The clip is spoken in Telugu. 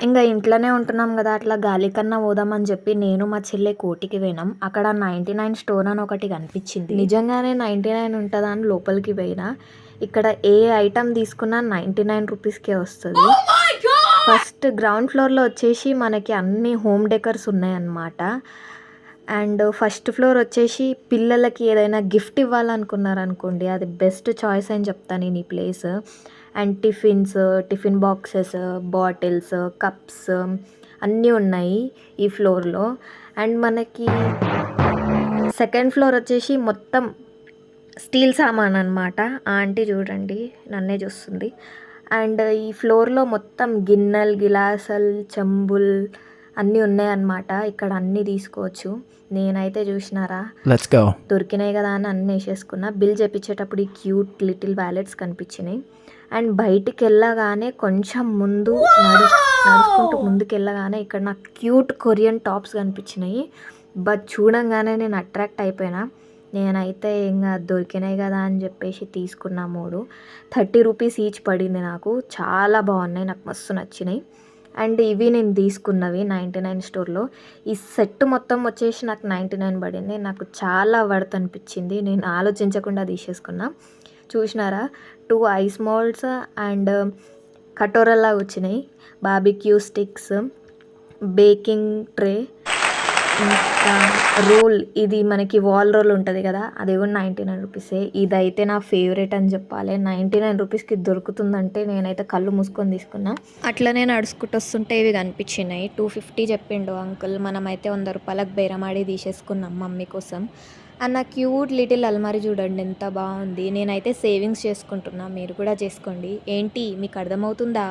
ఇంకా ఇంట్లోనే ఉంటున్నాం కదా, అట్లా గాలి కన్నా పోదామని చెప్పి నేను మా చెల్లె కోటికి పోయినాం. అక్కడ 99 స్టోర్ అని ఒకటి కనిపించింది. నిజంగానే 99 ఉంటుందా అని లోపలికి పోయినా. ఇక్కడ ఏ ఐటమ్ తీసుకున్నా 99 రూపీస్కే వస్తుంది. ఫస్ట్ గ్రౌండ్ ఫ్లోర్లో వచ్చేసి మనకి అన్ని హోమ్ డెకర్స్ ఉన్నాయన్నమాట. అండ్ ఫస్ట్ ఫ్లోర్ వచ్చేసి పిల్లలకి ఏదైనా గిఫ్ట్ ఇవ్వాలనుకున్నారనుకోండి, అది బెస్ట్ చాయిస్ అని చెప్తాను నేను ఈ place. And tiffin boxes, bottles, cups అన్నీ ఉన్నాయి ఈ ఫ్లోర్లో. అండ్ మనకి సెకండ్ ఫ్లోర్ వచ్చేసి మొత్తం స్టీల్ సామాన్ అనమాట. ఆ ఆంటీ చూడండి నన్నే చూస్తుంది. అండ్ ఈ ఫ్లోర్లో మొత్తం గిన్నెలు, గిలాసులు, చెంబులు అన్నీ ఉన్నాయన్నమాట. ఇక్కడ అన్నీ తీసుకోవచ్చు. నేనైతే చూసినారా, దొరికినాయి కదా అని అన్నీ వేసేసుకున్నా. బిల్ చెప్పించేటప్పుడు ఈ క్యూట్ లిటిల్ వ్యాలెట్స్ కనిపించినాయి. అండ్ బయటికి వెళ్ళగానే కొంచెం ముందు నడుచుకుంటూ ముందుకు వెళ్ళగానే ఇక్కడ నాకు క్యూట్ కొరియన్ టాప్స్ కనిపించినాయి. బట్ చూడంగానే నేను అట్రాక్ట్ అయిపోయినా. నేనైతే ఇంకా దొరికినాయి కదా అని చెప్పేసి తీసుకున్నా 3. 30 రూపీస్ ఈచ్ పడింది నాకు. చాలా బాగున్నాయి, నాకు మస్తు నచ్చినాయి. అండ్ ఇవి నేను తీసుకున్నవి 99 స్టోర్లో. ఈ సెట్ మొత్తం వచ్చేసి నాకు 99 పడింది. నాకు చాలా వర్త్ అనిపించింది. నేను ఆలోచించకుండా తీసేసుకున్నా. చూసినారా, 2 ఐస్ మోల్డ్స్ అండ్ కటోరల్లా వచ్చినాయి. బార్బిక్యూ స్టిక్స్, బేకింగ్ ట్రే, ఇంకా రోల్, ఇది మనకి వాల్ రోల్ ఉంటుంది కదా, అది కూడా 99 రూపీసే. ఇదైతే నా ఫేవరెట్ అని చెప్పాలి. 99 రూపీస్కి దొరుకుతుందంటే నేనైతే కళ్ళు మూసుకొని తీసుకున్నా. అట్లనే నడుచుకుంటూ వస్తుంటే ఇవి కనిపించినాయి. 250 చెప్పిండు అంకుల్. మనమైతే 100 రూపాయలకు బేరమాడి తీసేసుకున్నాం మమ్మీ కోసం. అన్న క్యూట్ లిటిల్ అల్మారీ చూడండి ఎంత బాగుంది. నేనైతే సేవింగ్స్ చేసుకుంటున్నా, మీరు కూడా చేసుకోండి. ఏంటి మీకు అర్థమవుతుందా?